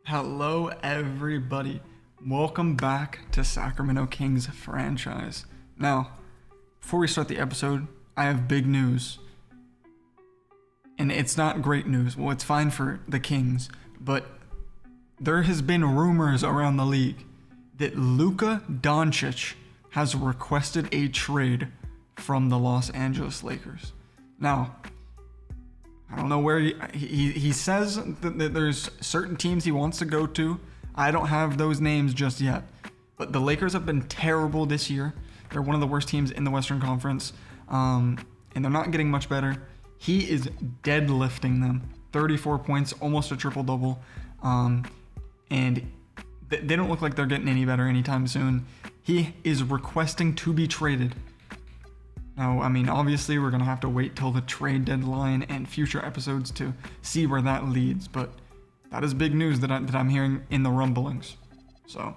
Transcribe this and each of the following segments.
Hello, everybody. Welcome back to Sacramento Kings franchise. Now, before we start the episode, I have big news. And it's not great news. Well, it's fine for the Kings, but there has been rumors around the league that Luka Doncic has requested a trade from the Los Angeles Lakers. Now, I don't know where he says that there's certain teams he wants to go to. I don't have those names just yet. But the Lakers have been terrible this year. They're one of the worst teams in the Western Conference. And they're not getting much better. He is deadlifting them. 34 points, almost a triple-double. And they don't look like they're getting any better anytime soon. He is requesting to be traded. Now, I mean, obviously, we're going to have to wait till the trade deadline and future episodes to see where that leads, but that is big news that I'm hearing in the rumblings. So,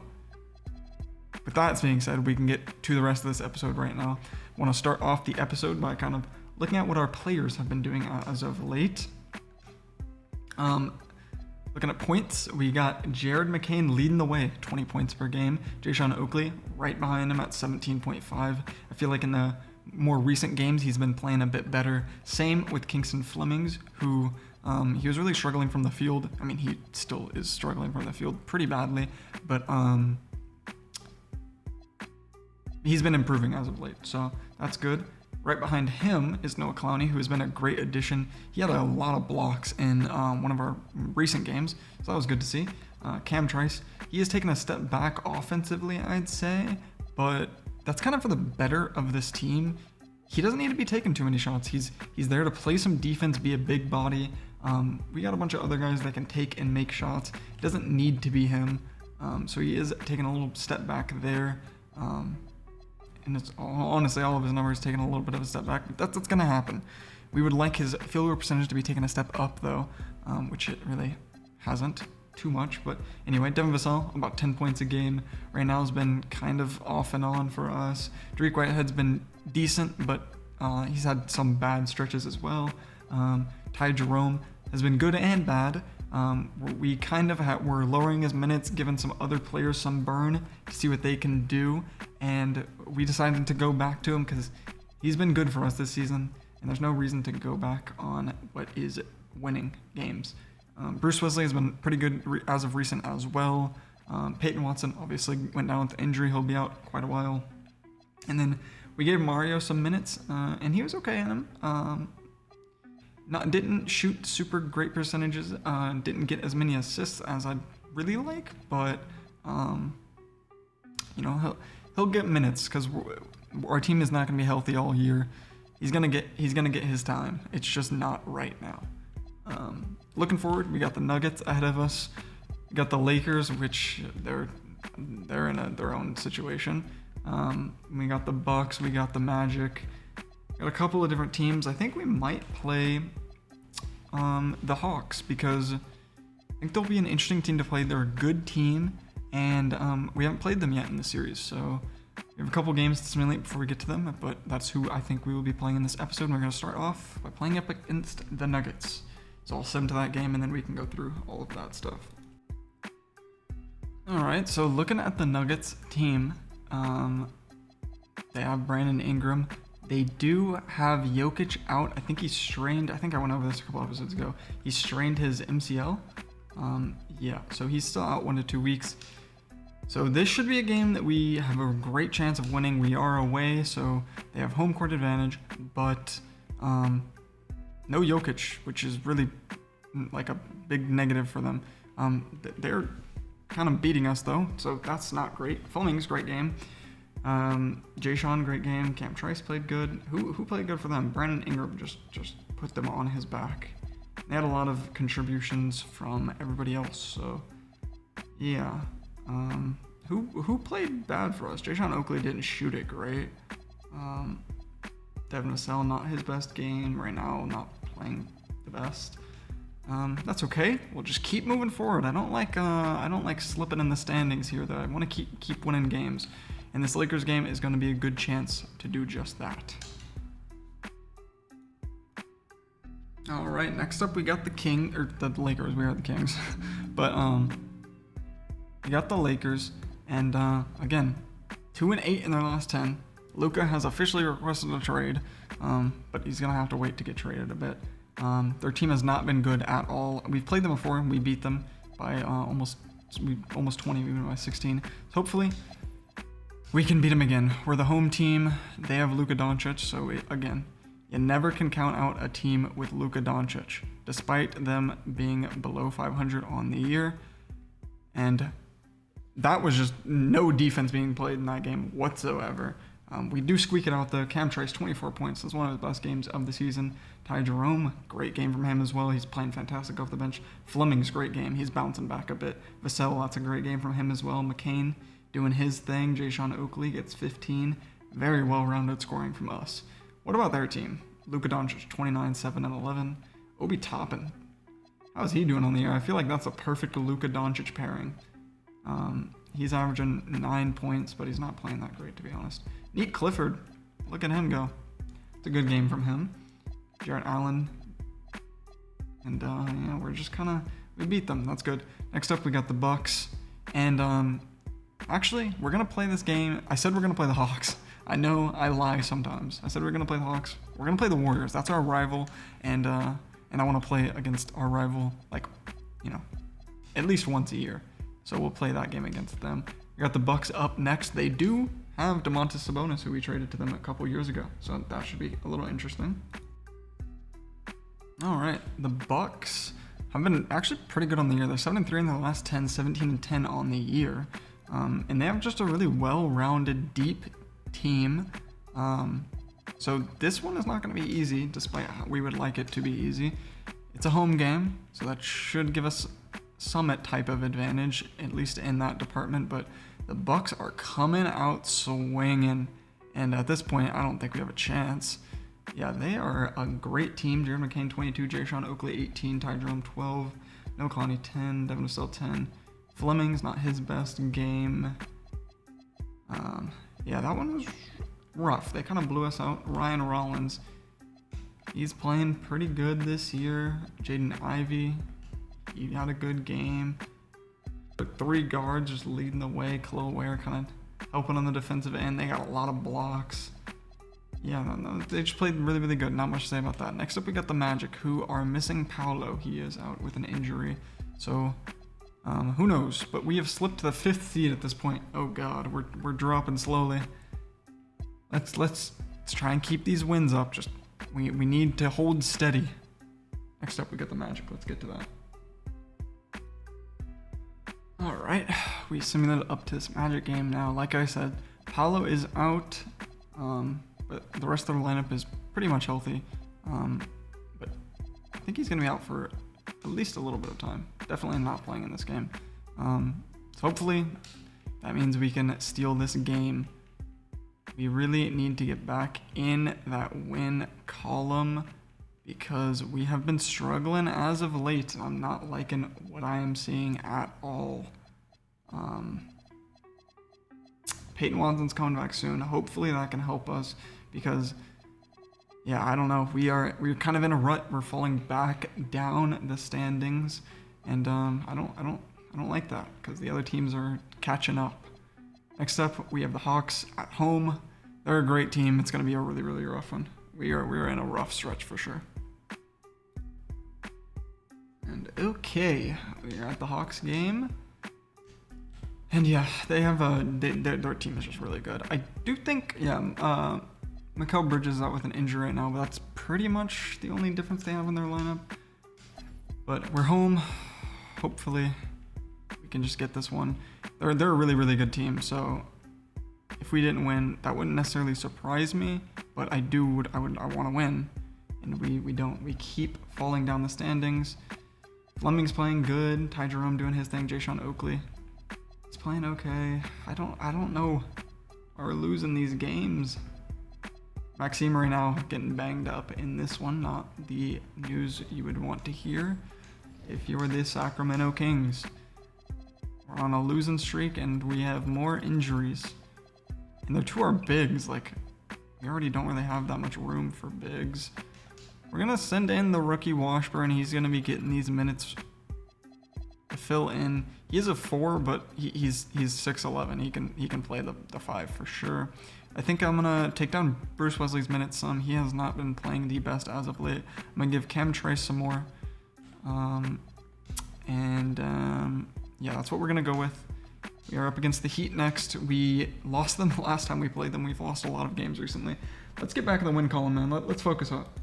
with that being said, we can get to the rest of this episode right now. I want to start off the episode by kind of looking at what our players have been doing as of late. Looking at points, we got Jared McCain leading the way, 20 points per game. Jason Oakley right behind him at 17.5. I feel like in the more recent games, he's been playing a bit better. Same with Kingston Flemings, who he was really struggling from the field. I mean, he still is struggling from the field pretty badly, but he's been improving as of late, so that's good. Right behind him is Noah Clowney, who has been a great addition. He had a lot of blocks in one of our recent games, so that was good to see. Cam Trice, he has taken a step back offensively, I'd say, but that's kind of for the better of this team. He doesn't need to be taking too many shots. He's there to play some defense, be a big body. We got a bunch of other guys that can take and make shots. It doesn't need to be him. So he is taking a little step back there. And it's honestly, all of his numbers taking a little bit of a step back. But that's what's going to happen. We would like his field goal percentage to be taking a step up, though, which it really hasn't too much. But anyway, Devin Vassell, about 10 points a game right now, has been kind of off and on for us. Dariq Whitehead's been decent, but he's had some bad stretches as well. Ty Jerome has been good and bad. We kind of we're lowering his minutes, giving some other players some burn to see what they can do, and we decided to go back to him because he's been good for us this season, and there's no reason to go back on what is winning games. Bruce Wesley has been pretty good as of recent as well. Peyton Watson obviously went down with injury. He'll be out quite a while. And then we gave Mario some minutes, and he was okay in them. Didn't shoot super great percentages. Didn't get as many assists as I'd really like, but he'll get minutes because our team is not going to be healthy all year. He's gonna get his time. It's just not right now. Looking forward, we got the Nuggets ahead of us. We got the Lakers, which they're in their own situation. We got the Bucks, we got the Magic. Got a couple of different teams. I think we might play the Hawks because I think they'll be an interesting team to play. They're a good team, and we haven't played them yet in the series. So we have a couple games to simulate before we get to them, but that's who I think we will be playing in this episode. And we're going to start off by playing up against the Nuggets. So I'll send to that game, and then we can go through all of that stuff. All right, so looking at the Nuggets team, they have Brandon Ingram. They do have Jokic out. I think he's strained. I think I went over this a couple episodes ago. He strained his MCL. So he's still out 1 to 2 weeks. So this should be a game that we have a great chance of winning. We are away, so they have home court advantage, but no Jokic, which is really like a big negative for them. They're kind of beating us though, so that's not great. Fleming's great game. Jay Sean, great game. Cam Trice played good. Who played good for them? Brandon Ingram just put them on his back. They had a lot of contributions from everybody else, so yeah. Who played bad for us? Jay Sean Oakley didn't shoot it great. Devin Vassell, not his best game right now, not playing the best. That's okay. We'll just keep moving forward. I don't like slipping in the standings here. Though I want to keep winning games, and this Lakers game is going to be a good chance to do just that. All right, next up we got the Lakers. We are the Kings, but we got the Lakers, and again, 2-8 in their last 10. Luka has officially requested a trade, but he's gonna have to wait to get traded a bit. Their team has not been good at all. We've played them before, and we beat them by almost 20, even by 16. So hopefully, we can beat them again. We're the home team. They have Luka Doncic, so again, you never can count out a team with Luka Doncic, despite them being below 500 on the year. And that was just no defense being played in that game whatsoever. We do squeak it out though. Cam Trice, 24 points. That's one of the best games of the season. Ty Jerome, great game from him as well. He's playing fantastic off the bench. Fleming's great game. He's bouncing back a bit. Vassell, that's a great game from him as well. McCain doing his thing. Jayshawn Oakley gets 15. Very well-rounded scoring from us. What about their team? Luka Doncic, 29, 7, and 11. Obi Toppin, how's he doing on the year? I feel like that's a perfect Luka Doncic pairing. He's averaging 9 points, but he's not playing that great, to be honest. Neat Clifford, look at him go. It's a good game from him. Jarrett Allen. And yeah, we're just we beat them. That's good. Next up, we got the Bucks. And actually, we're going to play this game. I said we're going to play the Hawks. I know I lie sometimes. I said we're going to play the Hawks. We're going to play the Warriors. That's our rival. And I want to play against our rival, at least once a year. So we'll play that game against them. We got the Bucks up next. They do have Domantas Sabonis, who we traded to them a couple years ago. So that should be a little interesting. All right, the Bucks have been actually pretty good on the year. They're 7-3 in their last 10, 17-10 on the year. And they have just a really well-rounded, deep team. So this one is not going to be easy, despite how we would like it to be easy. It's a home game, so that should give us some type of advantage, at least in that department. But the Bucks are coming out swinging, and at this point, I don't think we have a chance. Yeah, they are a great team. Jared McCain, 22, Jayshawn Oakley, 18, Ty Jerome, 12, Noah Clowney, 10, Devin Vassell, 10. Fleming's not his best game. Yeah, that one was rough. They kind of blew us out. Ryan Rollins, he's playing pretty good this year. Jaden Ivey, he had a good game. But 3 guards just leading the way. Khalil Ware kind of helping on the defensive end. They got a lot of blocks. Yeah, no, they just played really, really good. Not much to say about that. Next up, we got the Magic, who are missing Paolo. He is out with an injury. So, who knows? But we have slipped to the 5th seed at this point. Oh God, we're dropping slowly. Let's try and keep these wins up. Just we need to hold steady. Next up, we got the Magic. Let's get to that. All right, we simulated up to this Magic game now. Like I said, Paolo is out. But the rest of the lineup is pretty much healthy. But I think he's going to be out for at least a little bit of time. Definitely not playing in this game. So hopefully that means we can steal this game. We really need to get back in that win column because we have been struggling as of late. I'm not liking what I am seeing at all. Peyton Watson's coming back soon. Hopefully that can help us because, yeah, I don't know. We're kind of in a rut. We're falling back down the standings, and I don't like that because the other teams are catching up. Next up, we have the Hawks at home. They're a great team. It's going to be a really, really rough one. We're in a rough stretch for sure. And okay, we're at the Hawks game. And yeah, they have their team is just really good. I do think, Mikal Bridges is out with an injury right now, but that's pretty much the only difference they have in their lineup. But we're home. Hopefully, we can just get this one. They're a really, really good team. So if we didn't win, that wouldn't necessarily surprise me. But I want to win, and we don't. We keep falling down the standings. Fleming's playing good. Ty Jerome doing his thing. Jayshawn Oakley, he's playing okay. I don't know. Are losing these games. Maxime right now getting banged up in this one. Not the news you would want to hear if you were the Sacramento Kings. We're on a losing streak and we have more injuries. And they're to our bigs. Like, we already don't really have that much room for bigs. We're going to send in the rookie Washburn. He's going to be getting these minutes. I fill in. He is a 4, but he's 6'11". He can play the 5 for sure. I think I'm gonna take down Bruce Wesley's minutes some. He has not been playing the best as of late. I'm gonna give Cam Trice some more. Yeah, that's what we're gonna go with. We are up against the Heat next. We lost them the last time we played them. We've lost a lot of games recently. Let's get back in the win column, man. Let's focus up.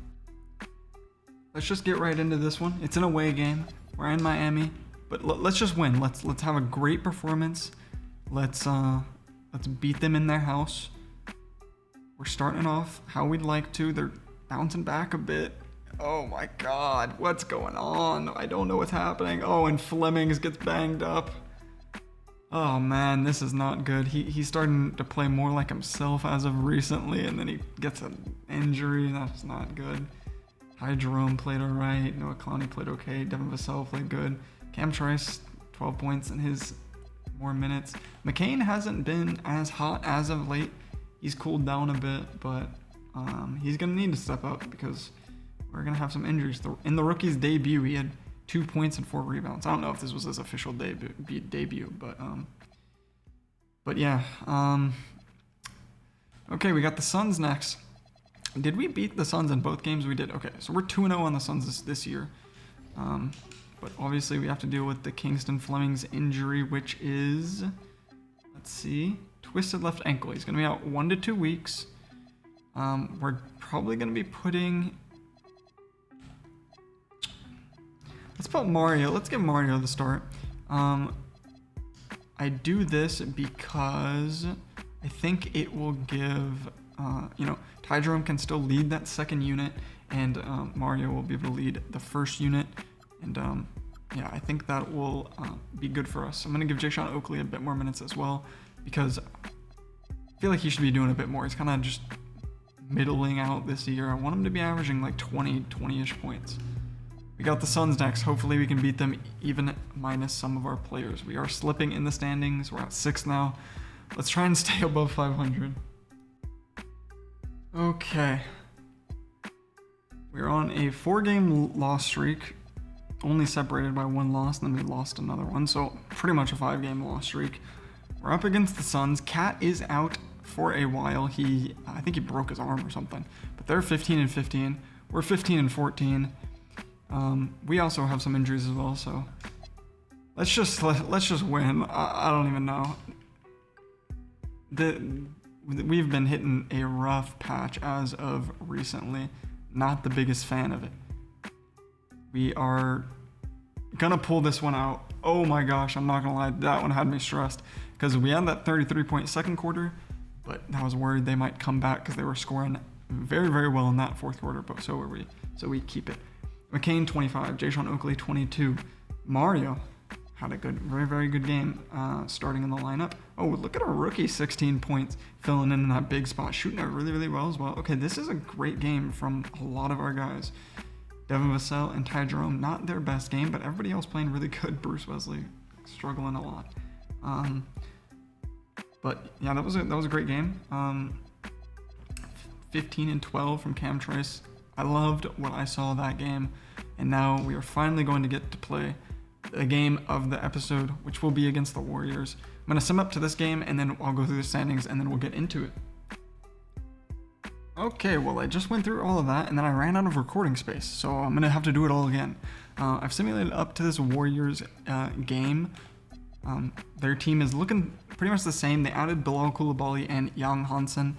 Let's just get right into this one. It's an away game. We're in Miami, but let's just win. Let's have a great performance. Let's beat them in their house. We're starting off how we'd like to. They're bouncing back a bit. Oh my God, what's going on? I don't know what's happening. Oh, and Flemings gets banged up. Oh man, this is not good. He's starting to play more like himself as of recently, and then he gets an injury. That's not good. Ty Jerome played all right. Noah Clowney played okay. Devin Vassell played good. Cam Trice, 12 points in his more minutes. McCain hasn't been as hot as of late. He's cooled down a bit, but he's going to need to step up because we're going to have some injuries. In the rookie's debut, he had 2 points and 4 rebounds. I don't know if this was his official debut, but yeah. Okay, we got the Suns next. Did we beat the Suns in both games? We did. Okay, so we're 2-0 on the Suns this year. But obviously we have to deal with the Kingston Flemings injury, which is, let's see, twisted left ankle. He's going to be out 1 to 2 weeks. We're probably going to be putting... Let's put Mario. Let's give Mario the start. I do this because I think it will give, Ty Jerome can still lead that second unit, and Mario will be able to lead the first unit. And yeah, I think that will be good for us. I'm going to give Jayshawn Oakley a bit more minutes as well, because I feel like he should be doing a bit more. He's kind of just middling out this year. I want him to be averaging like 20-ish points. We got the Suns next. Hopefully we can beat them even minus some of our players. We are slipping in the standings. We're at 6 now. Let's try and stay above 500. Okay. We're on a 4-game loss streak, only separated by 1 loss, and then we lost another one. So pretty much a 5-game loss streak. We're up against the Suns. Cat is out for a while. I think he broke his arm or something. But they're 15-15. We're 15-14. We also have some injuries as well, so let's just win. I don't even know. We've been hitting a rough patch as of recently. Not the biggest fan of it. We are gonna pull this one out. Oh my gosh, I'm not gonna lie, that one had me stressed because we had that 33-point second quarter, but I was worried they might come back because they were scoring very, very well in that fourth quarter, but so were we. So we keep it. McCain 25, Jayshawn Oakley 22. Mario had a good, very, very good game starting in the lineup. Oh, look at our rookie, 16 points, filling in that big spot, shooting it really, really well as well. Okay, this is a great game from a lot of our guys. Devin Vassell and Ty Jerome, not their best game, but everybody else playing really good. Bruce Wesley struggling a lot. But yeah, that was a great game. 15-12 from Cam Trice. I loved what I saw that game, and now we are finally going to get to play the game of the episode, which will be against the Warriors. I'm going to sum up to this game, and then I'll go through the standings, and then we'll get into it. Okay, well, I just went through all of that, and then I ran out of recording space, so I'm going to have to do it all again. I've simulated up to this Warriors game. Their team is looking pretty much the same. They added Bilal Coulibaly and Yang Hansen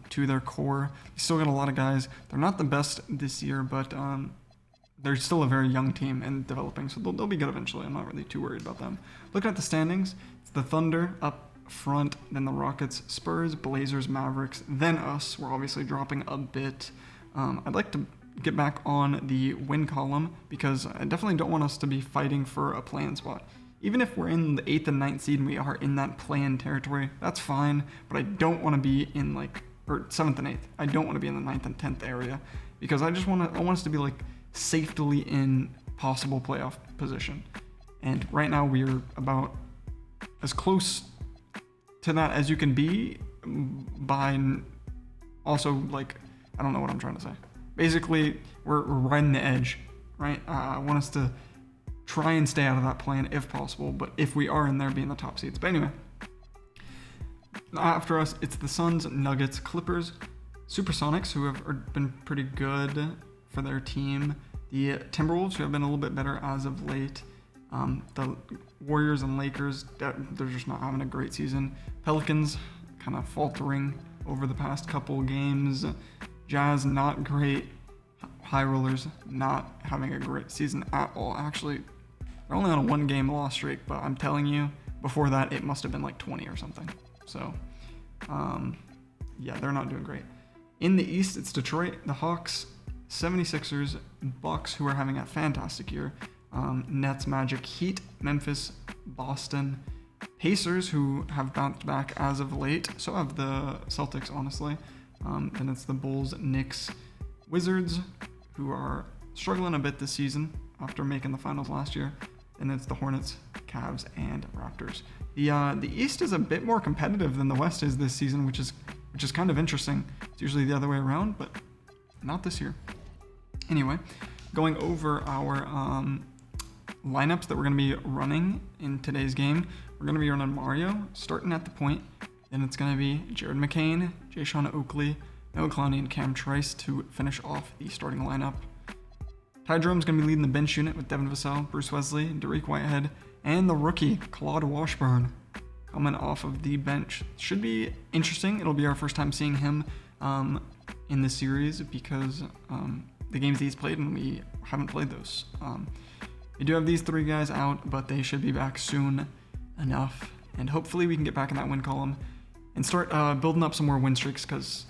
to their core. They still got a lot of guys. They're not the best this year, but they're still a very young team and developing, so they'll be good eventually. I'm not really too worried about them. Looking at the standings, it's the Thunder up front, then the Rockets, Spurs, Blazers, Mavericks, then us. We're obviously dropping a bit. I'd like to get back on the win column because I definitely don't want us to be fighting for a play-in spot. Even if we're in the 8th and 9th seed and we are in that play-in territory, that's fine, but I don't want to be in 7th and 8th. I don't want to be in the 9th and 10th area because I want us to be safely in possible playoff position. And right now we're about as close to that as you can be by also I don't know what I'm trying to say. Basically, we're riding the edge, right? I want us to try and stay out of that play-in if possible, but if we are in there, be in the top seeds. But anyway, after us, it's the Suns, Nuggets, Clippers, Supersonics, who have been pretty good for their team, the Timberwolves, who have been a little bit better as of late, the Warriors and Lakers, they're just not having a great season, Pelicans kind of faltering over the past couple games, Jazz not great, High Rollers not having a great season at all. Actually, they're only on a 1-game loss streak, but I'm telling you, before that, it must have been like 20 or something. So, yeah, they're not doing great. In the East, it's Detroit, the Hawks, 76ers, Bucks, who are having a fantastic year, Nets, Magic, Heat, Memphis, Boston, Pacers, who have bounced back as of late. So have the Celtics, honestly. Then it's the Bulls, Knicks, Wizards, who are struggling a bit this season after making the finals last year. And it's the Hornets, Cavs, and Raptors. The East is a bit more competitive than the West is this season, which is kind of interesting. It's usually the other way around, but not this year. Anyway, going over our lineups that we're going to be running in today's game. We're going to be running Mario, starting at the point. Then it's going to be Jared McCain, Jayshawn Oakley, Noah Clowney, and Cam Trice to finish off the starting lineup. Ty Jerome's going to be leading the bench unit with Devin Vassell, Bruce Wesley, Dariq Whitehead, and the rookie, Claude Washburn, coming off of the bench. Should be interesting. It'll be our first time seeing him in this series because the games that he's played, and we haven't played those. We do have these 3 guys out, but they should be back soon enough. And hopefully we can get back in that win column and start building up some more win streaks because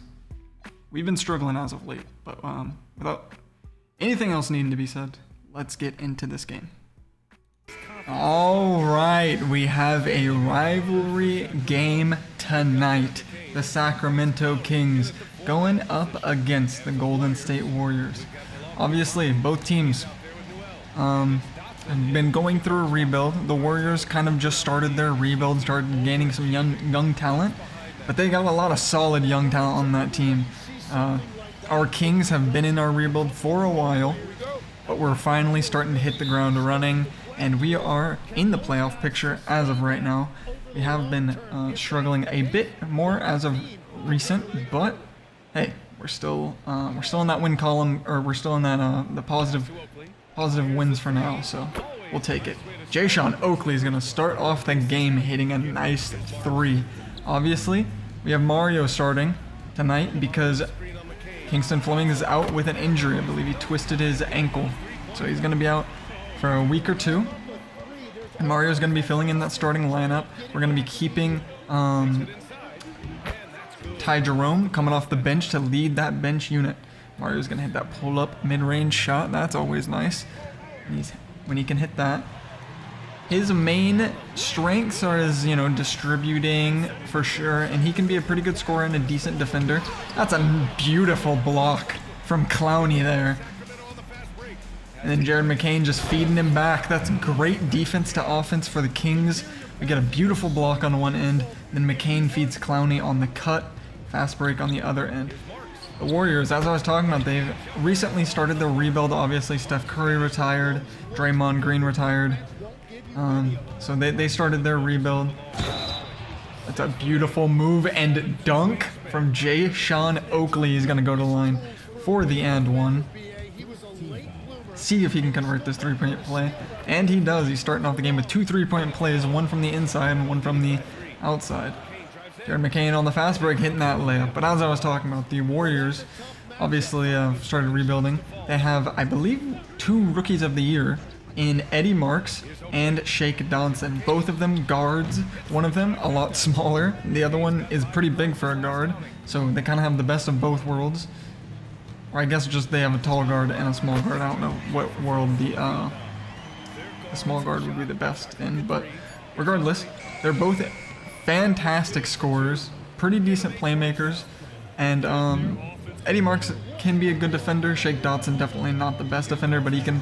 we've been struggling as of late. But without anything else needing to be said, let's get into this game. All right, we have a rivalry game tonight. The Sacramento Kings going up against the Golden State Warriors. Obviously, both teams have been going through a rebuild. The Warriors kind of just started their rebuild, started gaining some young talent, but they got a lot of solid young talent on that team. Our Kings have been in our rebuild for a while, but we're finally starting to hit the ground running, and we are in the playoff picture as of right now. We have been struggling a bit more as of recent, but hey, we're still in that win column, or we're still in that the positive wins for now, so we'll take it. Jayshawn Oakley is gonna start off the game hitting a nice 3. Obviously, we have Mario starting tonight because Kingston Fleming is out with an injury. I believe he twisted his ankle, so he's gonna be out for a week or 2. And Mario's gonna be filling in that starting lineup. We're gonna be keeping Ty Jerome coming off the bench to lead that bench unit. Mario's gonna hit that pull-up mid-range shot. That's always nice when he can hit that. His main strengths are his, distributing for sure, and he can be a pretty good scorer and a decent defender. That's a beautiful block from Clowney there. And then Jared McCain just feeding him back. That's great defense to offense for the Kings. We get a beautiful block on one end, then McCain feeds Clowney on the cut, fast break on the other end. The Warriors, as I was talking about, they've recently started their rebuild. Obviously, Steph Curry retired, Draymond Green retired. So they started their rebuild. That's a beautiful move and dunk from Jayshawn Oakley. He's going to go to the line for the and one. See if he can convert this 3-point play. And he does. He's starting off the game with 2 3-point plays, one from the inside and one from the outside. Jared McCain on the fast break hitting that layup. But as I was talking about, the Warriors obviously started rebuilding. They have, I believe, 2 rookies of the year in Eddie Marks and Shake Dodson. Both of them guards. One of them a lot smaller. The other one is pretty big for a guard. So they kind of have the best of both worlds. Or I guess just they have a tall guard and a small guard. I don't know what world the small guard would be the best in. But regardless, they're both fantastic scorers, pretty decent playmakers. And Eddie Marks can be a good defender. Shake Dodson definitely not the best defender, but he can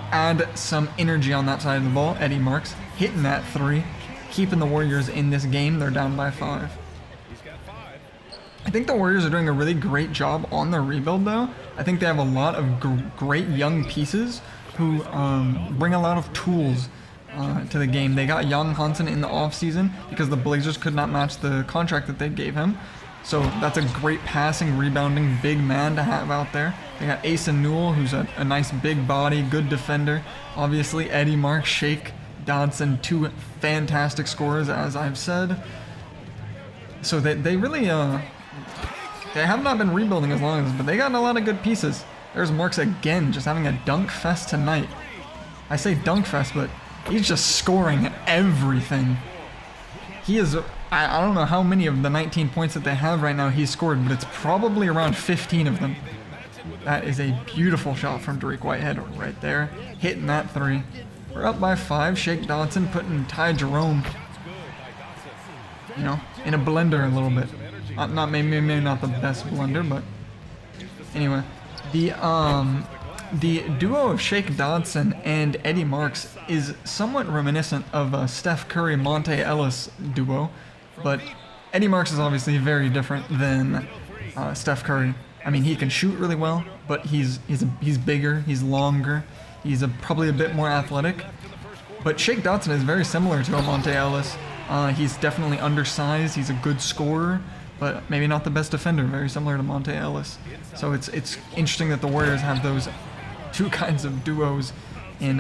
add some energy on that side of the ball. Eddie Marks hitting that 3, keeping the Warriors in this game. They're down by 5. I think the Warriors are doing a really great job on their rebuild, though. I think they have a lot of great young pieces who bring a lot of tools to the game. They got Young Hansen in the offseason because the Blazers could not match the contract that they gave him. So that's a great passing, rebounding, big man to have out there. They got Asa Newell, who's a nice big body, good defender. Obviously, Eddie Marks, Shake Dodson, two fantastic scorers, as I've said. So they really, they have not been rebuilding as long as this, but they got a lot of good pieces. There's Marks again, just having a dunk fest tonight. I say dunk fest, but he's just scoring everything. He is, I don't know how many of the 19 points that they have right now he's scored, but it's probably around 15 of them. That is a beautiful shot from Dariq Whitehead right there, hitting that three. We're up by 5. Shake Dodson putting Ty Jerome, you know, in a blender a little bit. Not maybe not the best blender, but anyway, the duo of Shake Dodson and Eddie Marks is somewhat reminiscent of a Steph Curry Monte Ellis duo, but Eddie Marks is obviously very different than Steph Curry. I mean, he can shoot really well, but he's bigger, he's longer, he's probably a bit more athletic. But Shake Dodson is very similar to a Monte Ellis. He's definitely undersized, he's a good scorer, but maybe not the best defender, very similar to Monte Ellis. So it's interesting that the Warriors have those two kinds of duos in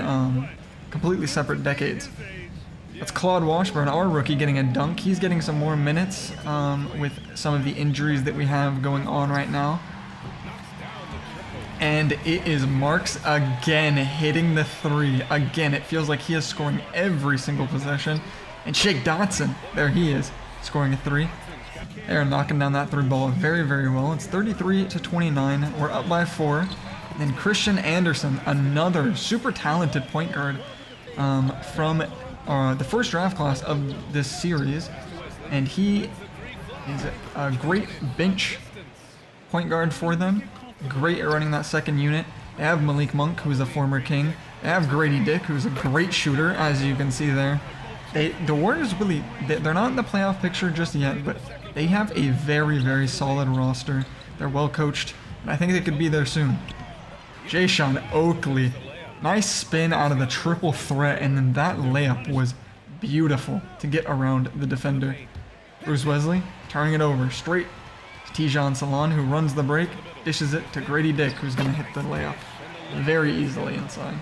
completely separate decades. That's Claude Washburn, our rookie, getting a dunk. He's getting some more minutes with some of the injuries that we have going on right now. And it is Marks again hitting the three. Again, it feels like he is scoring every single possession. And Shake Dodson, there he is, scoring a three. They're knocking down that three ball very, very well. It's 33-29. We're up by 4. And then Christian Anderson, another super talented point guard from the first draft class of this series. And he is a great bench point guard for them. Great at running that second unit. They have Malik Monk, who's a former King. They have Grady Dick, who's a great shooter, as you can see there. The Warriors really, they're not in the playoff picture just yet, but they have a very, very solid roster. They're well coached, and I think they could be there soon. Jayshawn Oakley, nice spin out of the triple threat, and then that layup was beautiful to get around the defender. Bruce Wesley turning it over straight to Tijan Salon, who runs the break, dishes it to Grady Dick, who's going to hit the layup very easily inside.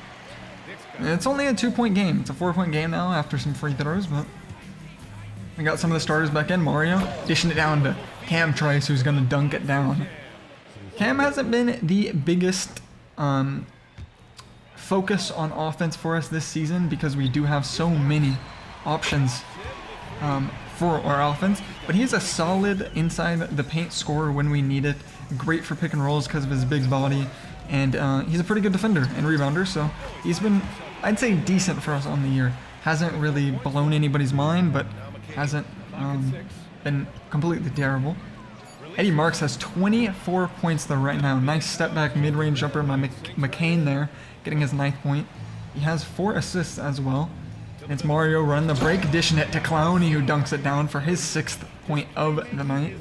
And it's only a 2-point game. It's a 4-point game now after some free throws, but we got some of the starters back in. Mario dishing it down to Cam Trice, who's going to dunk it down. Cam hasn't been the biggest focus on offense for us this season because we do have so many options for our offense, but he's a solid inside the paint scorer when we need it. Great for pick and rolls because of his big body, and he's a pretty good defender and rebounder, so he's been, I'd say, decent for us on the year. Hasn't really blown anybody's mind, but hasn't been completely terrible. Eddie Marks has 24 points though right now. Nice step back mid-range jumper by McCain there, getting his 9th point. He has 4 assists as well. And it's Mario running the break, dishing it to Clowney, who dunks it down for his 6th point of the night.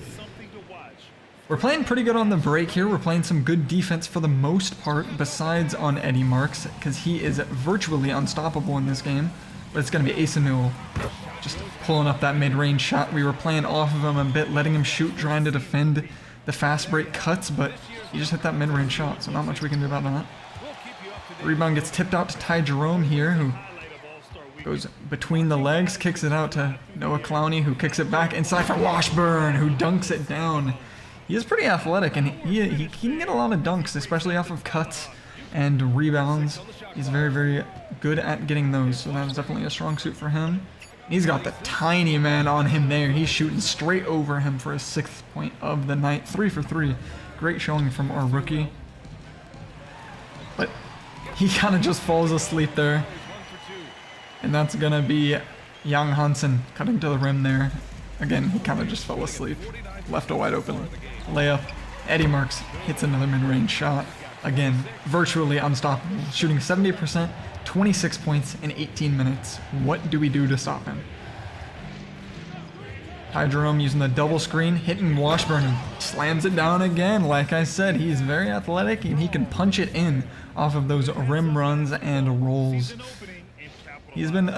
We're playing pretty good on the break here. We're playing some good defense for the most part, besides on Eddie Marks, because he is virtually unstoppable in this game. But it's going to be Asa Newell just pulling up that mid-range shot. We were playing off of him a bit, letting him shoot, trying to defend the fast break cuts, but he just hit that mid-range shot, so not much we can do about that. Rebound gets tipped out to Ty Jerome here, who goes between the legs, kicks it out to Noah Clowney, who kicks it back inside for Washburn, who dunks it down. He is pretty athletic, and he can get a lot of dunks, especially off of cuts and rebounds. He's very, very good at getting those, so that is definitely a strong suit for him. He's got the tiny man on him there. He's shooting straight over him for his 6th point of the night. 3 for 3. Great showing from our rookie. But he kind of just falls asleep there. And that's going to be Young Hansen cutting to the rim there. Again, he kind of just fell asleep. Left a wide open layup. Eddie Marks hits another mid-range shot. Again, virtually unstoppable. Shooting 70%, 26 points in 18 minutes. What do we do to stop him? Ty Jerome using the double screen, hitting Washburn, and slams it down again. Like I said, he's very athletic and he can punch it in off of those rim runs and rolls. He's been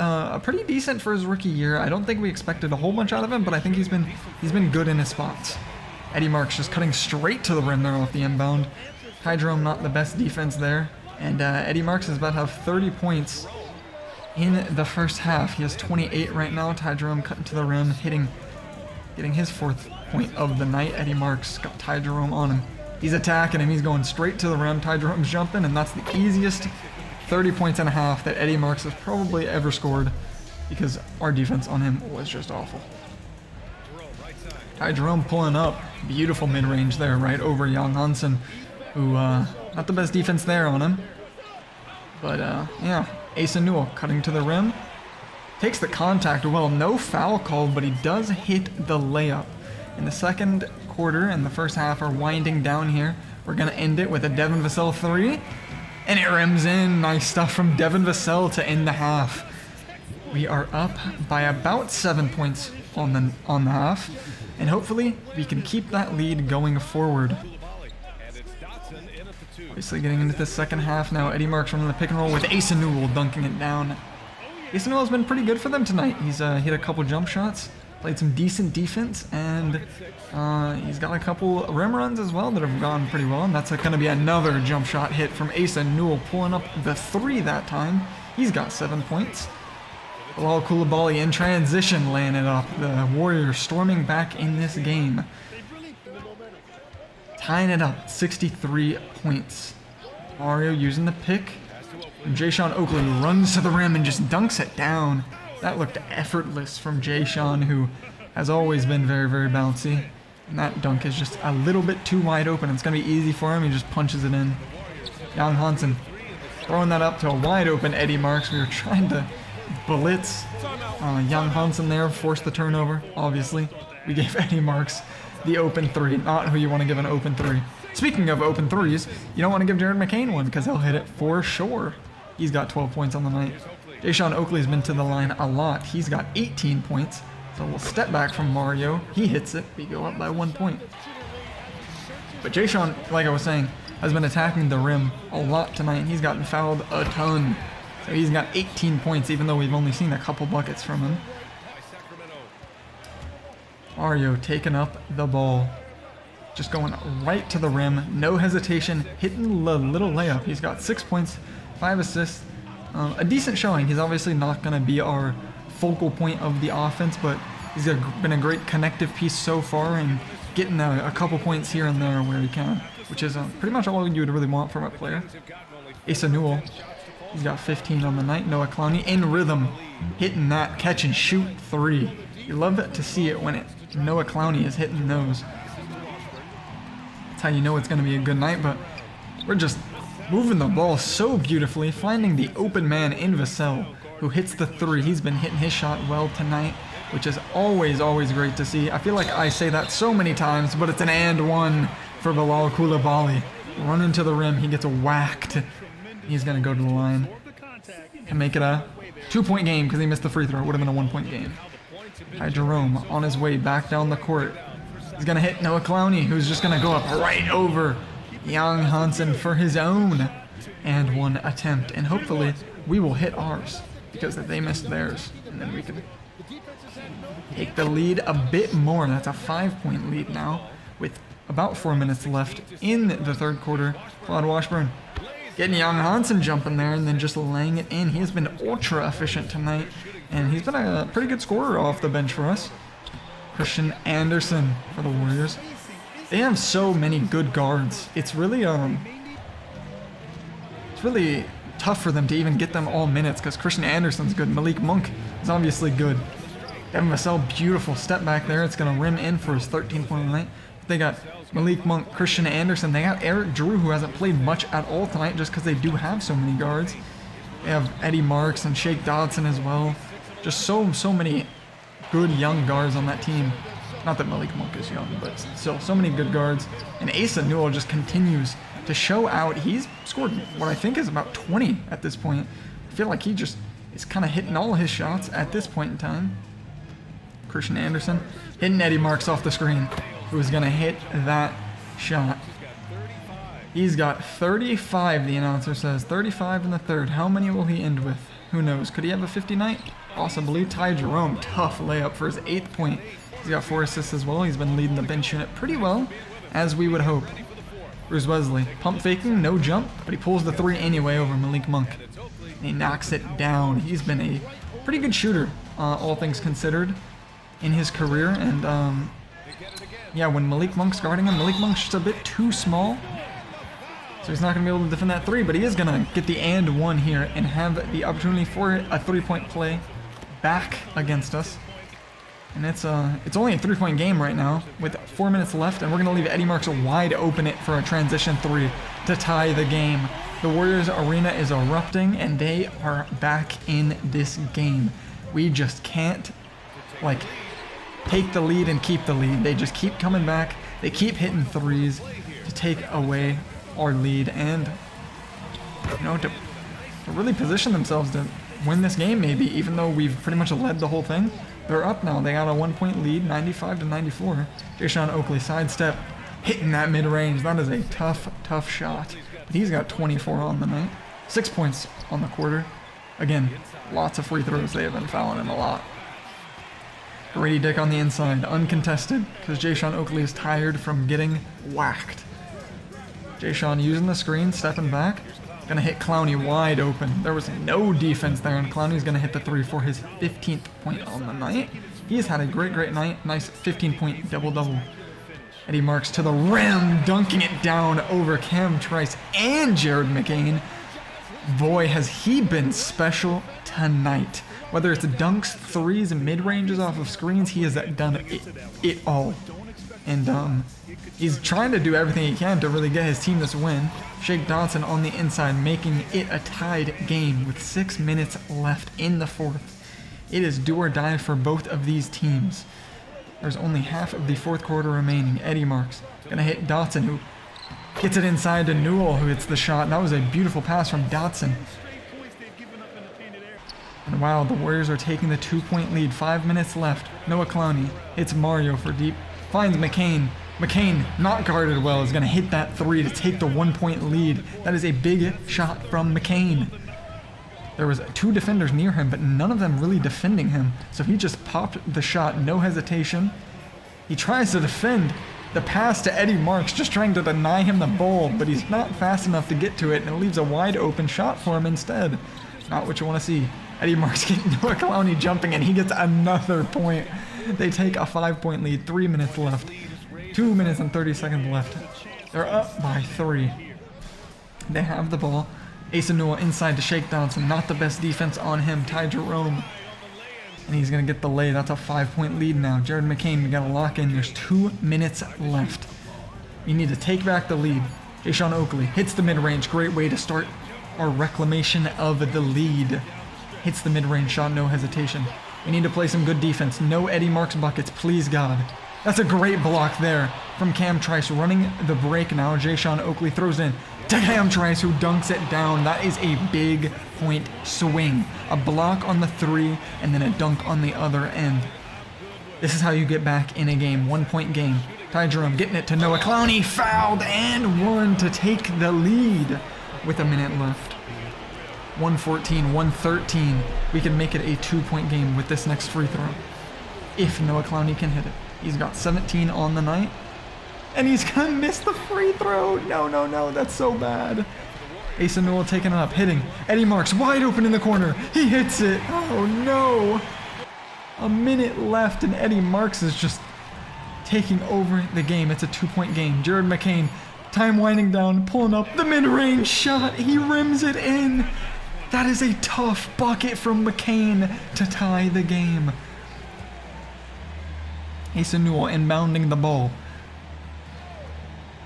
pretty decent for his rookie year. I don't think we expected a whole bunch out of him, but I think he's been good in his spots. Eddie Marks just cutting straight to the rim there off the inbound. Ty Jerome not the best defense there, and Eddie Marks is about to have 30 points in the first half. He has 28 right now. Ty Jerome cutting to the rim, getting his 4th point of the night. Eddie Marks got Ty Jerome on him. He's attacking him. He's going straight to the rim. Ty Jerome's jumping, and that's the easiest 30 points and a half that Eddie Marks has probably ever scored because our defense on him was just awful. Ty Jerome pulling up. Beautiful mid-range there right over Young Hansen, who, not the best defense there on him. But, yeah, Asa Newell cutting to the rim. Takes the contact well, no foul called, but he does hit the layup. In the second quarter and the first half are winding down here. We're going to end it with a Devin Vassell 3. And it rims in. Nice stuff from Devin Vassell to end the half. We are up by about 7 points on the half. And hopefully we can keep that lead going forward. Obviously getting into the second half now. Eddie Marks running the pick and roll with Asa Newell dunking it down. Asa Newell's been pretty good for them tonight. He's hit a couple jump shots, played some decent defense, and he's got a couple rim runs as well that have gone pretty well. And that's going to be another jump shot hit from Asa Newell, pulling up the 3 that time. He's got 7 points. Bilal Coulibaly in transition, laying it up. The Warriors storming back in this game. Tying it up, 63 points. Mario using the pick. And Jayshawn Oakley runs to the rim and just dunks it down. That looked effortless from Jayshawn, who has always been very, very bouncy. And that dunk is just a little bit too wide open. It's going to be easy for him. He just punches it in. Young Hansen throwing that up to a wide open Eddie Marks. We were trying to blitz Young Hansen there, forced the turnover, obviously. We gave Eddie Marks the open 3, not who you want to give an open 3. Speaking of open 3s, you don't want to give Jared McCain one because he'll hit it for sure. He's got 12 points on the night. Jayshawn Oakley's been to the line a lot. He's got 18 points. So we'll step back from Mario. He hits it. We go up by 1 point. But Jayshawn, like I was saying, has been attacking the rim a lot tonight. He's gotten fouled a ton. So he's got 18 points, even though we've only seen a couple buckets from him. Mario taking up the ball. Just going right to the rim. No hesitation. Hitting the little layup. He's got 6 points, 5 assists. A decent showing. He's obviously not going to be our focal point of the offense, but he's been a great connective piece so far and getting a couple points here and there where he can, which is pretty much all you would really want from a player. Asa Newell, he's got 15 on the night. Noah Clowney in rhythm, hitting that catch and shoot 3. You love it to see it when Noah Clowney is hitting those. That's how you know it's going to be a good night, but we're just moving the ball so beautifully, finding the open man in Vassell, who hits the 3. He's been hitting his shot well tonight, which is always, always great to see. I feel like I say that so many times, but it's an and one for Bilal Coulibaly. Running to the rim, he gets whacked. He's going to go to the line. Can make it a 2-point game because he missed the free throw. It would have been a 1-point game. Ty Jerome on his way back down the court. He's going to hit Noah Clowney, who's just going to go up right over Young Hansen for his own and 1 attempt. And hopefully we will hit ours because they missed theirs. And then we can take the lead a bit more. That's a 5-point lead now with about 4 minutes left in the third quarter. Claude Washburn getting Young Hansen jumping there and then just laying it in. He has been ultra efficient tonight, and he's been a pretty good scorer off the bench for us. Christian Anderson for the Warriors. They have so many good guards. It's really tough for them to even get them all minutes because Christian Anderson's good. Malik Monk is obviously good. Devin Vassell, beautiful step back there. It's going to rim in for his 13th point of the night. They got Malik Monk, Christian Anderson. They got Eric Drew, who hasn't played much at all tonight just because they do have so many guards. They have Eddie Marks and Shake Dodson as well. Just so many good young guards on that team. Not that Malik Monk is young, but still, so many good guards. And Asa Newell just continues to show out. He's scored what I think is about 20 at this point. I feel like he just is kind of hitting all his shots at this point in time. Christian Anderson, hitting Eddie Marks off the screen, who is going to hit that shot. He's got 35, the announcer says. 35 in the third. How many will he end with? Who knows? Could he have a 50 night? Possibly. Ty Jerome, tough layup for his 8th point. He's got 4 assists as well. He's been leading the bench unit pretty well, as we would hope. Bruce Wesley, pump faking, no jump, but he pulls the 3 anyway over Malik Monk. And he knocks it down. He's been a pretty good shooter, all things considered, in his career. And yeah, when Malik Monk's guarding him, Malik Monk's just a bit too small. So he's not going to be able to defend that 3, but he is going to get the and 1 here and have the opportunity for a 3-point play back against us. And it's only a 3-point game right now with 4 minutes left, and we're going to leave Eddie Marks wide open it for a transition 3 to tie the game. The Warriors arena is erupting, and they are back in this game. We just can't, like, take the lead and keep the lead. They just keep coming back. They keep hitting 3s to take away our lead and, you know, to really position themselves to win this game maybe, even though we've pretty much led the whole thing. They're up now. They got a 1-point lead, 95-94. Jayshawn Oakley sidestep, hitting that mid-range. That is a tough shot. But he's got 24 on the night. 6 points on the quarter. Again, lots of free throws. They have been fouling him a lot. Grady Dick on the inside, uncontested, because Jayshawn Oakley is tired from getting whacked. Jayshawn using the screen, stepping back. Gonna hit Clowney wide open. There was no defense there, and Clowney's gonna hit the 3 for his 15th point on the night. He's had a great night. Nice 15-point double-double. Eddie Marks to the rim, dunking it down over Cam Trice and Jared McCain. Boy, has he been special tonight. Whether it's dunks, 3s, and mid-ranges off of screens, he has done it all. And he's trying to do everything he can to really get his team this win. Shake Dotson on the inside, making it a tied game with 6 minutes left in the 4th. It is do or die for both of these teams. There's only half of the 4th quarter remaining. Eddie Marks gonna hit Dotson, who gets it inside to Newell, who hits the shot. That was a beautiful pass from Dotson. And wow, the Warriors are taking the 2-point lead. 5 minutes left. Noah Clowney hits Mario for deep. Finds McCain. McCain, not guarded well, is going to hit that 3 to take the 1-point lead. That is a big shot from McCain. There was 2 defenders near him, but none of them really defending him. So he just popped the shot, no hesitation. He tries to defend the pass to Eddie Marks, just trying to deny him the ball, but he's not fast enough to get to it, and it leaves a wide open shot for him instead. Not what you want to see. Eddie Marks getting Noah Clowney jumping, and he gets another point. They take a 5-point lead, 3 minutes left. 2 minutes and 30 seconds left. They're up by 3. They have the ball. Asa Newell inside to Shake Dotson. Not the best defense on him. Ty Jerome. And he's going to get the lay. That's a 5-point lead now. Jared McCain, we got to lock in. There's 2 minutes left. We need to take back the lead. Jayshawn Oakley hits the mid-range. Great way to start our reclamation of the lead. Hits the mid-range shot, no hesitation. We need to play some good defense. No Eddie Marks buckets, please God. That's a great block there from Cam Trice, running the break now. Jayshawn Oakley throws in to Cam Trice, who dunks it down. That is a big point swing. A block on the 3 and then a dunk on the other end. This is how you get back in a game. 1-point game. Ty Jerome getting it to Noah Clowney, fouled and 1 to take the lead with a minute left. 114, 113. We can make it a 2-point game with this next free throw. If Noah Clowney can hit it. He's got 17 on the night. And he's gonna miss the free throw. No, that's so bad. Asa Newell taking it up, hitting. Eddie Marks wide open in the corner. He hits it. Oh no. A minute left and Eddie Marks is just taking over the game. It's a 2-point game. Jared McCain, time winding down, pulling up the mid-range shot. He rims it in. That is a tough bucket from McCain to tie the game. Asa Newell inbounding the ball.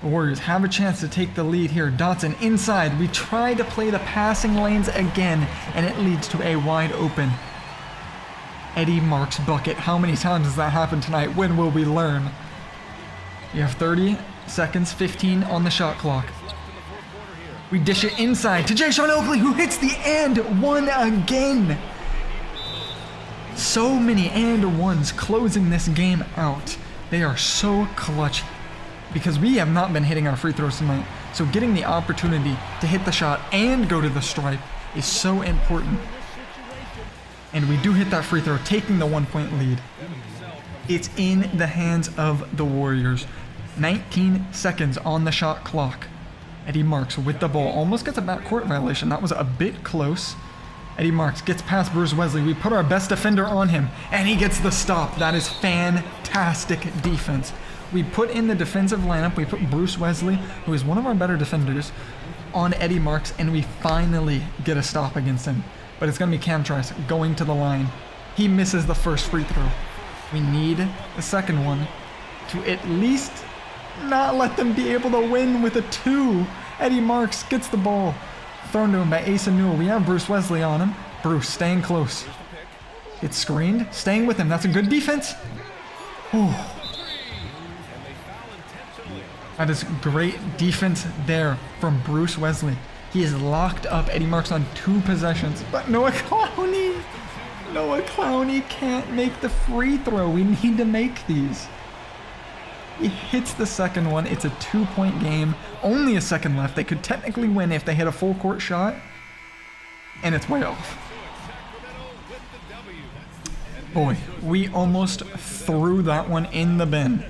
The Warriors have a chance to take the lead here. Dotson inside. We try to play the passing lanes again, and it leads to a wide open Eddie Marks bucket. How many times has that happened tonight? When will we learn? You have 30 seconds, 15 on the shot clock. We dish it inside to Jayshawn Oakley, who hits the and 1 again. So many and ones closing this game out. They are so clutch because we have not been hitting our free throws tonight. So getting the opportunity to hit the shot and go to the stripe is so important. And we do hit that free throw, taking the 1-point lead. It's in the hands of the Warriors. 19 seconds on the shot clock. Eddie Marks with the ball. Almost gets a backcourt violation. That was a bit close. Eddie Marks gets past Bruce Wesley. We put our best defender on him, and he gets the stop. That is fantastic defense. We put in the defensive lineup. We put Bruce Wesley, who is one of our better defenders, on Eddie Marks, and we finally get a stop against him. But it's going to be Cam Trice going to the line. He misses the first free throw. We need the second one to at least not let them be able to win with a 2. Eddie Marks gets the ball thrown to him by Asa Newell. We have Bruce Wesley on him. Bruce staying close. It's screened, staying with him. That's a good defense. Whew. That is great defense there from Bruce Wesley. He has locked up Eddie Marks on 2 possessions, but Noah Clowney can't make the free throw. We need to make these. He hits the second one. It's a 2-point game. Only a second left. They could technically win if they hit a full court shot, and it's way off. Boy, we almost threw that one in the bin.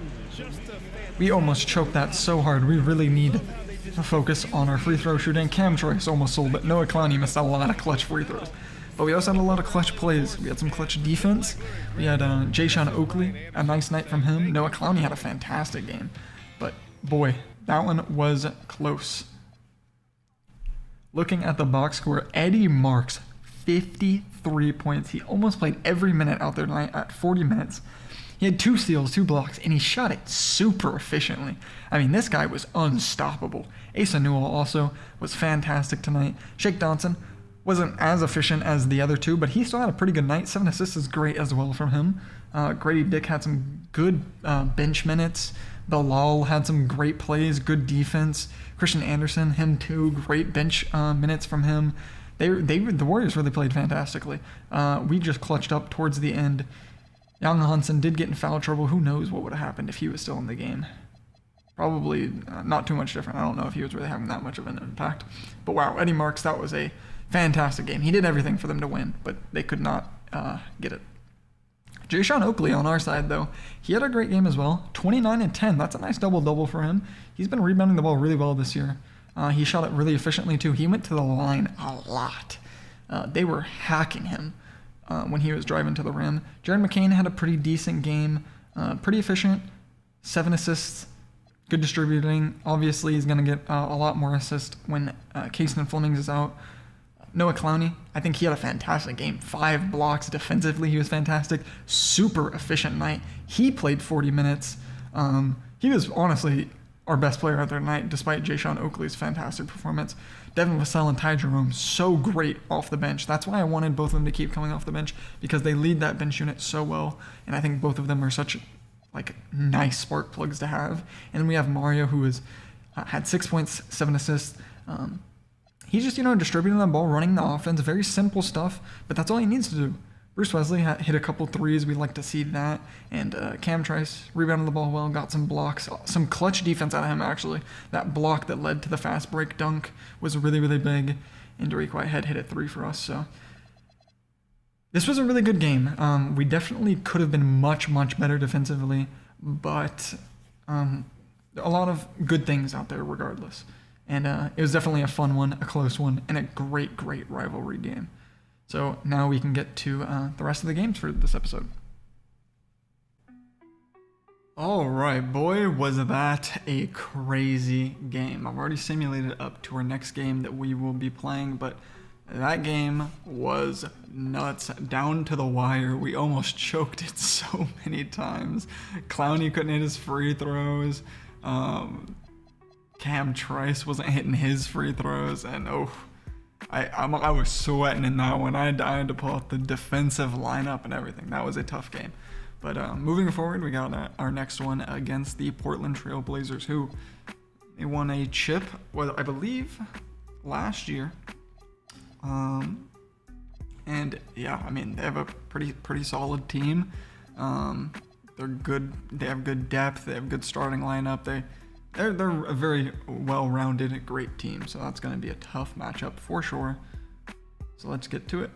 We almost choked that so hard. We really need to focus on our free throw shooting. Cam Trice almost sold it. Noah Clowney missed a lot of clutch free throws. But we also had a lot of clutch plays. We had some clutch defense. We had Jayshon Oakley, a nice night from him. Noah Clowney had a fantastic game. But boy, that one was close. Looking at the box score, Eddie Marks, 53 points. He almost played every minute out there tonight at 40 minutes. He had 2 steals, 2 blocks, and he shot it super efficiently. I mean, this guy was unstoppable. Asa Newell also was fantastic tonight. Shake Dawson wasn't as efficient as the other 2, but he still had a pretty good night. 7 assists is great as well from him. Grady Dick had some good bench minutes. Bilal had some great plays, good defense. Christian Anderson, him too, great bench minutes from him. The Warriors really played fantastically. We just clutched up towards the end. Young Hansen did get in foul trouble. Who knows what would have happened if he was still in the game. Probably not too much different. I don't know if he was really having that much of an impact. But wow, Eddie Marks, that was a fantastic game. He did everything for them to win, but they could not get it. Jayshon Oakley on our side, though, he had a great game as well. 29 and 10. That's a nice double-double for him. He's been rebounding the ball really well this year. He shot it really efficiently, too. He went to the line a lot. They were hacking him when he was driving to the rim. Jared McCain had a pretty decent game. Pretty efficient. 7 assists. Good distributing. Obviously, he's going to get a lot more assists when Kason Flemings is out. Noah Clowney, I think he had a fantastic game. 5 blocks defensively. He was fantastic. Super efficient night. He played 40 minutes. He was honestly our best player out there tonight, despite Jayshon Oakley's fantastic performance. Devin Vassell and Ty Jerome, so great off the bench. That's why I wanted both of them to keep coming off the bench, because they lead that bench unit so well, and I think both of them are such nice spark plugs to have. And then we have Mario, who had 6 points, 7 assists. He's just, distributing the ball, running the offense, very simple stuff, but that's all he needs to do. Bruce Wesley hit a couple threes. We like to see that. And Cam Trice rebounded the ball well, got some blocks, some clutch defense out of him, actually. That block that led to the fast break dunk was really, really big. And Dariq Whitehead hit a 3 for us. So this was a really good game. We definitely could have been much, much better defensively, but a lot of good things out there regardless. And it was definitely a fun one, a close one, and a great, great rivalry game. So now we can get to the rest of the games for this episode. All right, boy, was that a crazy game. I've already simulated up to our next game that we will be playing, but that game was nuts, down to the wire. We almost choked it so many times. Clowney couldn't hit his free throws. Cam Trice wasn't hitting his free throws, and I was sweating in that one. I had to pull out the defensive lineup and everything. That was a tough game. But moving forward, we got our next one against the Portland Trail Blazers, who they won a chip, I believe, last year. And yeah, I mean, they have a pretty solid team. They're good. They have good depth. They have good starting lineup. They're a very well-rounded, great team. So that's going to be a tough matchup for sure. So let's get to it.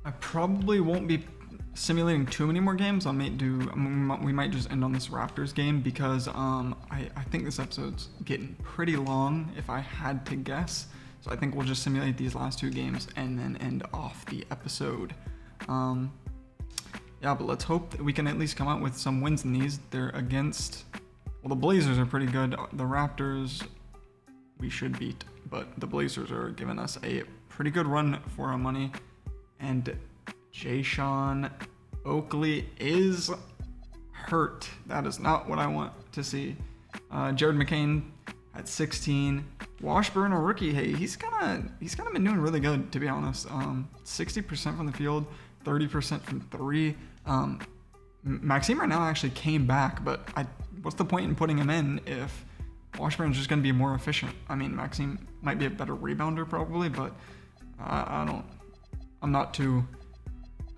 I probably won't be simulating too many more games. We might just end on this Raptors game because I think this episode's getting pretty long if I had to guess. So I think we'll just simulate these last 2 games and then end off the episode. Yeah, but let's hope that we can at least come out with some wins in these. They're against, well, the Blazers are pretty good. The Raptors we should beat, but the Blazers are giving us a pretty good run for our money. And Jason Oakley is hurt. That is not what I want to see. Jared McCain at 16. Washburn, a rookie. Hey, he's kind of been doing really good, to be honest. 60% from the field, 30% from 3. Maxime right now actually came back, but what's the point in putting him in if Washburn's just going to be more efficient? I mean, Maxime might be a better rebounder probably, but I'm not too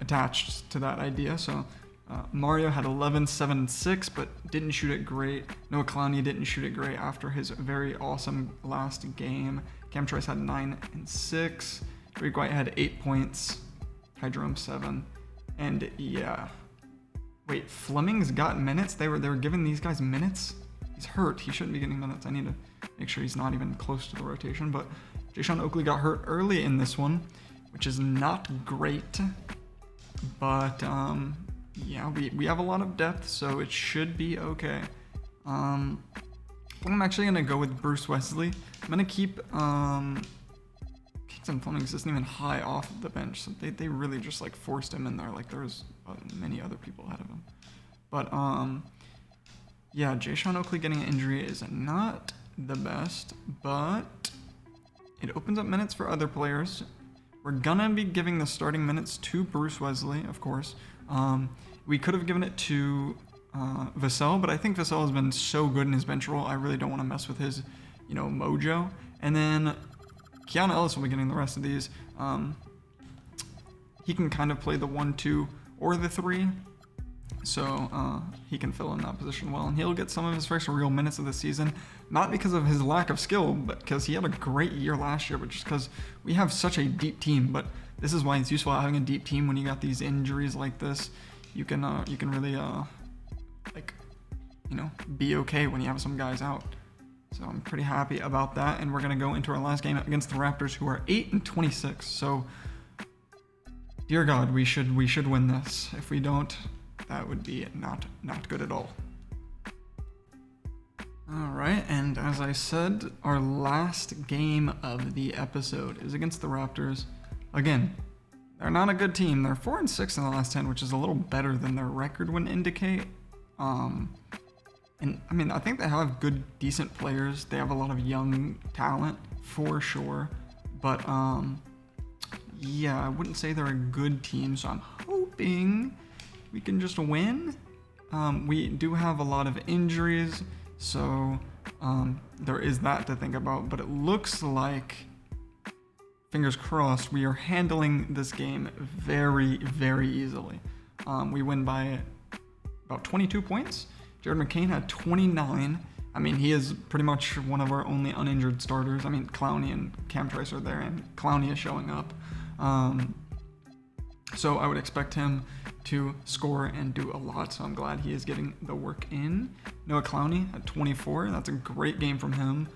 attached to that idea. So Mario had 11, 7, and 6, but didn't shoot it great. Noah Clowney didn't shoot it great after his very awesome last game. Cam Trice had 9 and 6. Drake White had 8 points. Ty Jerome 7. And yeah. Wait, Fleming's got minutes? They were giving these guys minutes? He's hurt. He shouldn't be getting minutes. I need to make sure he's not even close to the rotation. But Jason Oakley got hurt early in this one, which is not great. But yeah, we have a lot of depth, so it should be okay. I'm actually gonna go with Bruce Wesley. I'm gonna keep Kingston Fleming isn't even high off the bench, so they really just like forced him in there. Like there was many other people ahead of him. But yeah, Jason Oakley getting an injury is not the best, but it opens up minutes for other players. We're gonna be giving the starting minutes to Bruce Wesley, of course. We could have given it to Vassell, but I think Vassell has been so good in his bench role, I really don't want to mess with his, mojo. And then Keanu Ellis will be getting the rest of these. He can kind of play the 1-2 or the 3, so he can fill in that position well, and he'll get some of his first real minutes of the season, not because of his lack of skill, but because he had a great year last year, but just because we have such a deep team. But this is why it's useful having a deep team. When you got these injuries like this, you can really be okay when you have some guys out. So I'm pretty happy about that, and we're gonna go into our last game against the Raptors, who are 8-26. So, dear God, we should win this. If we don't, that would be not good at all. All right, and as I said, our last game of the episode is against the Raptors. Again, they're not a good team. They're 4-6 in the last 10, which is a little better than their record would indicate. And I mean, I think they have good, decent players. They have a lot of young talent for sure. But yeah, I wouldn't say they're a good team. So I'm hoping we can just win. We do have a lot of injuries, so there is that to think about. But it looks like, fingers crossed, we are handling this game very, very easily. We win by about 22 points. Jared McCain had 29. I mean, he is pretty much one of our only uninjured starters. I mean, Clowney and Cam Trice are there, and Clowney is showing up. So I would expect him to score and do a lot, so I'm glad he is getting the work in. Noah Clowney at 24. That's a great game from him.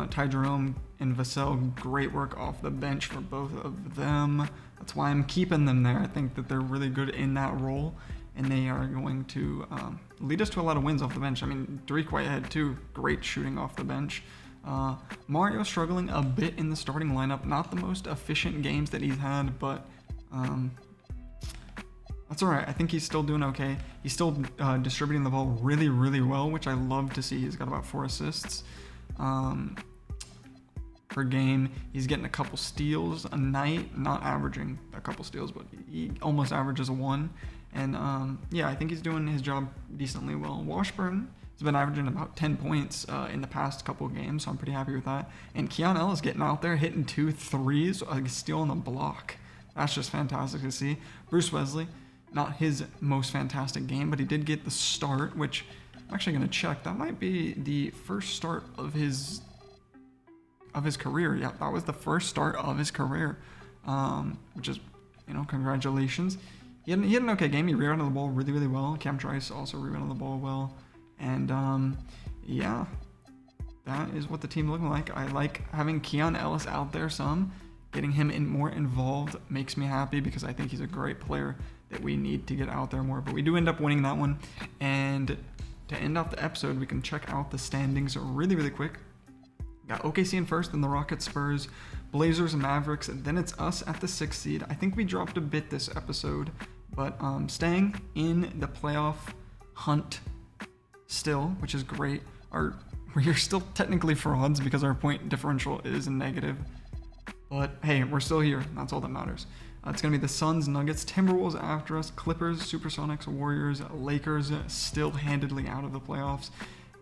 Ty Jerome and Vassell, great work off the bench for both of them. That's why I'm keeping them there. I think that they're really good in that role, and they are going to lead us to a lot of wins off the bench. I mean, Drake White had 2 great shooting off the bench. Mario struggling a bit in the starting lineup. Not the most efficient games that he's had, but that's all right. I think he's still doing okay. He's still distributing the ball really, really well, which I love to see. He's got about 4 assists per game. He's getting a couple steals a night, not averaging a couple steals, but he almost averages 1. And yeah, I think he's doing his job decently well. Washburn has been averaging about 10 points in the past couple of games, so I'm pretty happy with that. And Keanu Ellis getting out there, hitting 2 threes, stealing a block. that's just fantastic to see. Bruce Wesley, not his most fantastic game, but he did get the start, which I'm actually going to check. That might be the first start of his career. Yeah, that was the first start of his career, which is, congratulations. He had an okay game. He rebounded the ball really, really well. Cam Trice also rebounded the ball well. And, yeah, that is what the team looking like. I like having Keon Ellis out there some. Getting him more involved makes me happy because I think he's a great player that we need to get out there more. But we do end up winning that one. And to end off the episode, we can check out the standings really, really quick. Got OKC in first, then the Rockets, Spurs, Blazers, and Mavericks, and then it's us at the 6th seed. I think we dropped a bit this episode, but staying in the playoff hunt still, which is great. We're still technically frauds because our point differential is negative, but hey, we're still here. That's all that matters. It's going to be the Suns, Nuggets, Timberwolves after us, Clippers, Supersonics, Warriors, Lakers still handedly out of the playoffs.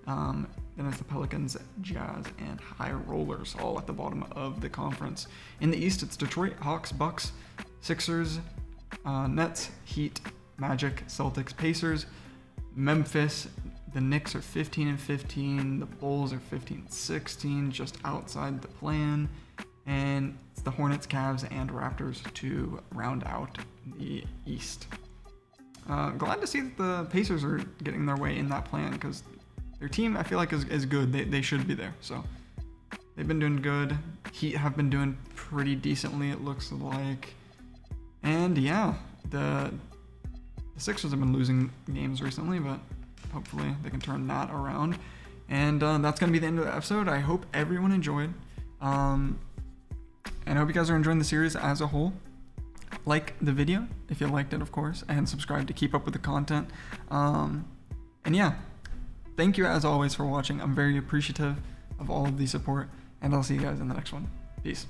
Then it's the Pelicans, Jazz, and High Rollers all at the bottom of the conference. In the East, it's Detroit, Hawks, Bucks, Sixers, Nets, Heat, Magic, Celtics, Pacers, Memphis. The Knicks are 15-15. The Bulls are 15-16, just outside the plan. And it's the Hornets, Cavs, and Raptors to round out the East. Glad to see that the Pacers are getting their way in that plan because their team, I feel like, is good. They should be there. So they've been doing good. Heat have been doing pretty decently, it looks like. And yeah, the Sixers have been losing games recently, but hopefully they can turn that around. And that's going to be the end of the episode. I hope everyone enjoyed. And I hope you guys are enjoying the series as a whole. Like the video if you liked it, of course, and subscribe to keep up with the content. And yeah, thank you as always for watching. I'm very appreciative of all of the support, and I'll see you guys in the next one. Peace.